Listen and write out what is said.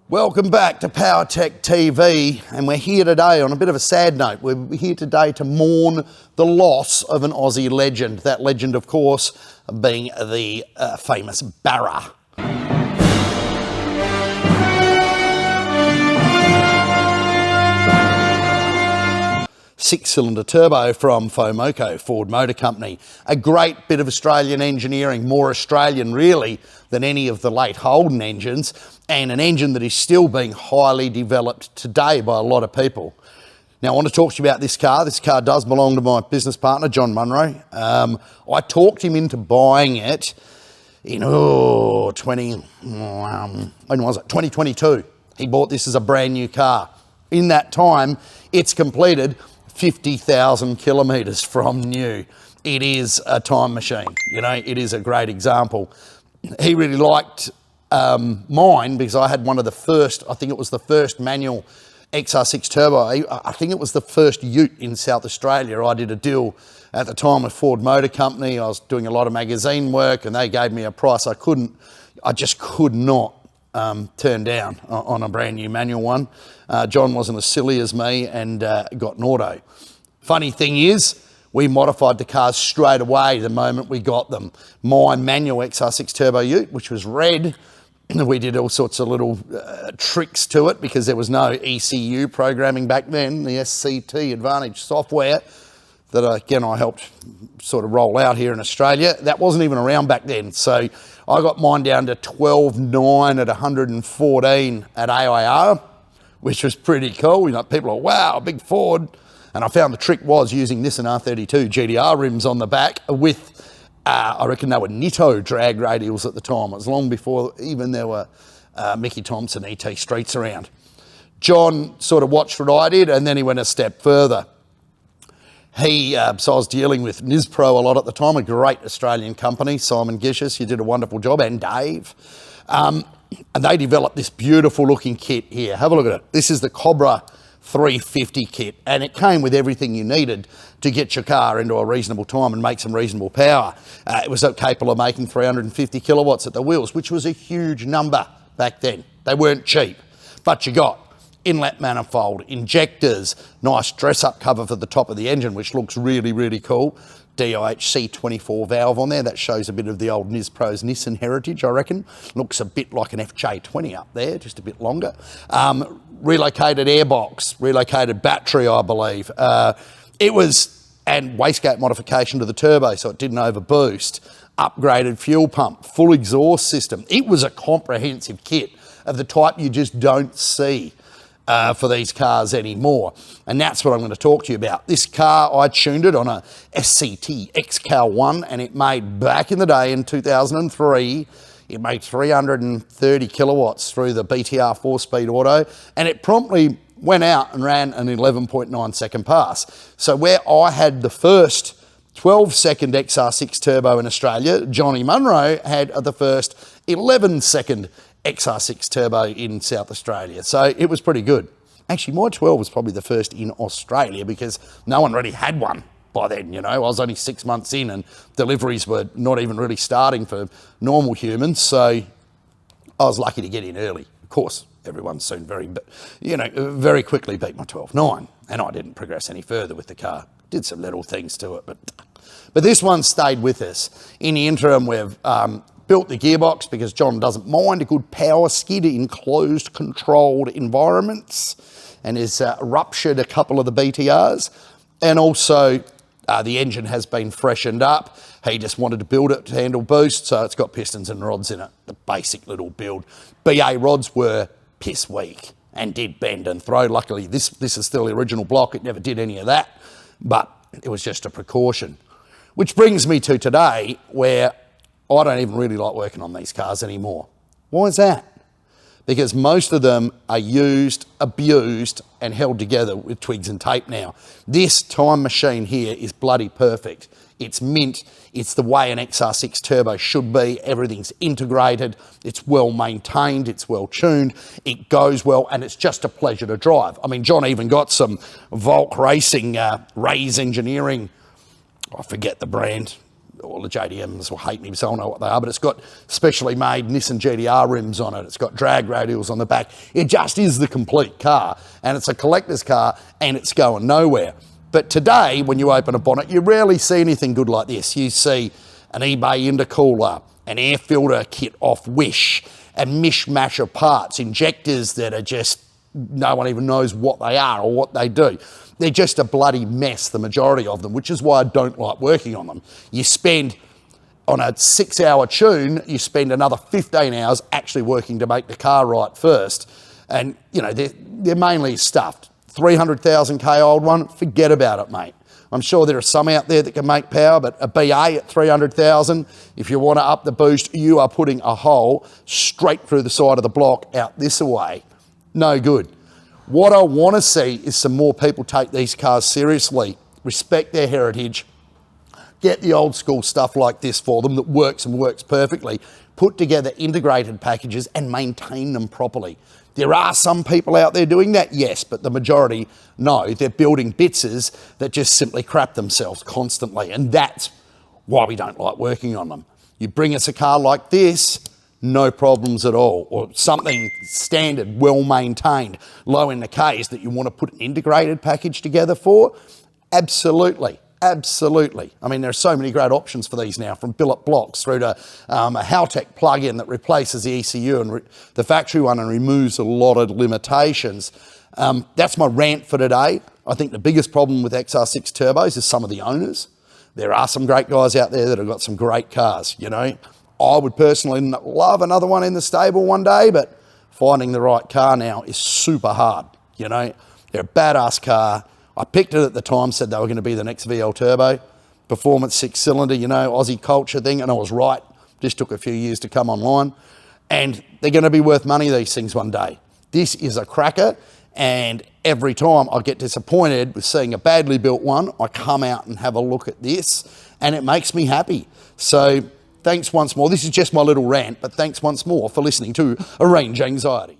Welcome back to Power Tech TV, and we're here today on a bit of a sad note. We're here today to mourn the loss of an Aussie legend. That legend, of course, being the famous Barra. Six-cylinder turbo from Fomoco, Ford Motor Company. A great bit of Australian engineering, more Australian really than any of the late Holden engines, and an engine that is still being highly developed today by a lot of people. Now I want to talk to you about this car. This car does belong to my business partner, John Munro. I talked him into buying it in 2022. He bought this as a brand new car. In that time, it's completed 50,000 kilometres from new. It is a time machine, you know, it is a great example. He really liked mine because I had one of the first, I think it was the first manual XR6 turbo. I think it was the first ute in South Australia. I did a deal at the time with Ford Motor Company. I was doing a lot of magazine work and they gave me a price I just could not turn down on a brand new manual one. John wasn't as silly as me and got an auto. Funny thing is, we modified the cars straight away the moment we got them. My manual XR6 Turbo Ute, which was red, we did all sorts of little tricks to it because there was no ECU programming back then, the SCT Advantage software that again I helped sort of roll out here in Australia. That wasn't even around back then. So I got mine down to 12.9 at 114 at AIR, which was pretty cool. You know, people are, wow, big Ford. And I found the trick was using Nissan R32 GDR rims on the back with, I reckon they were Nitto drag radials at the time. It was long before even there were Mickey Thompson ET Streets around. John sort of watched what I did and then he went a step further. So I was dealing with Nispro a lot at the time, a great Australian company, Simon Gishas, you did a wonderful job, and Dave. And they developed this beautiful looking kit here. Have a look at it. This is the Cobra 350 kit, and it came with everything you needed to get your car into a reasonable time and make some reasonable power. It was capable of making 350 kilowatts at the wheels, which was a huge number back then. They weren't cheap, but you got inlet manifold, injectors, nice dress-up cover for the top of the engine, which looks really, really cool. DIHC 24 valve on there. That shows a bit of the old Nispro's Nissan heritage, I reckon. Looks a bit like an FJ20 up there, just a bit longer. Relocated airbox, relocated battery, I believe. And wastegate modification to the turbo so it didn't overboost. Upgraded fuel pump, full exhaust system. It was a comprehensive kit of the type you just don't see for these cars anymore. And that's what I'm going to talk to you about. This car, I tuned it on a SCT XCal1 and it made, back in the day in 2003, it made 330 kilowatts through the BTR 4-speed auto, and it promptly went out and ran an 11.9 second pass. So where I had the first 12-second XR6 turbo in Australia, Johnny Munro had the first 11-second XR6 turbo in South Australia. So it was pretty good. Actually, my 12 was probably the first in Australia because no one really had one by then, you know. I was only 6 months in and deliveries were not even really starting for normal humans. So I was lucky to get in early. Of course, everyone soon very quickly beat my 12.9 and I didn't progress any further with the car. Did some little things to it, but this one stayed with us. In the interim, we've built the gearbox because John doesn't mind a good power skid in closed, controlled environments, and has ruptured a couple of the BTRs. And also, the engine has been freshened up. He just wanted to build it to handle boost, so it's got pistons and rods in it. The basic little build. BA rods were piss weak and did bend and throw. Luckily, this is still the original block. It never did any of that, but it was just a precaution. Which brings me to today, where I don't even really like working on these cars anymore. Why is that? Because most of them are used, abused, and held together with twigs and tape now. This time machine here is bloody perfect. It's mint. It's the way an XR6 turbo should be. Everything's integrated. It's well maintained. It's well tuned. It goes well, and it's just a pleasure to drive. I mean, John even got some Volk Racing, Rays Engineering, I forget the brand, all the JDMs will hate me because I don't know what they are, but it's got specially made Nissan GTR rims on it. It's got drag radials on the back. It just is the complete car, and it's a collector's car, and it's going nowhere. But today, when you open a bonnet, you rarely see anything good like this. You see an eBay intercooler, an air filter kit off Wish, a mishmash of parts, injectors that are just, no one even knows what they are or what they do. They're just a bloody mess, the majority of them, which is why I don't like working on them. You spend, on a 6-hour tune, you spend another 15 hours actually working to make the car right first. And, you know, they're mainly stuffed. 300,000K old one, forget about it, mate. I'm sure there are some out there that can make power, but a BA at 300,000, if you want to up the boost, you are putting a hole straight through the side of the block out this way. No good. What I want to see is some more people take these cars seriously, respect their heritage, get the old school stuff like this for them that works and works perfectly, put together integrated packages and maintain them properly. There are some people out there doing that, yes, but the majority, no. They're building bitses that just simply crap themselves constantly, and that's why we don't like working on them. You bring us a car like this, no problems at all, or something standard, well maintained, low in the Ks that you want to put an integrated package together for, absolutely. Absolutely. I mean, there are so many great options for these now, from billet blocks through to a Haltech plug-in that replaces the ECU and the factory one and removes a lot of limitations. That's my rant for today. I think the biggest problem with XR6 turbos is some of the owners. There are some great guys out there that have got some great cars, you know. I would personally love another one in the stable one day, but finding the right car now is super hard, you know. They're a badass car. I picked it at the time, said they were going to be the next VL Turbo, performance 6-cylinder, you know, Aussie culture thing, and I was right. Just took a few years to come online. And they're going to be worth money, these things, one day. This is a cracker, and every time I get disappointed with seeing a badly built one, I come out and have a look at this, and it makes me happy. So thanks once more. This is just my little rant, but thanks once more for listening to A Range Anxiety.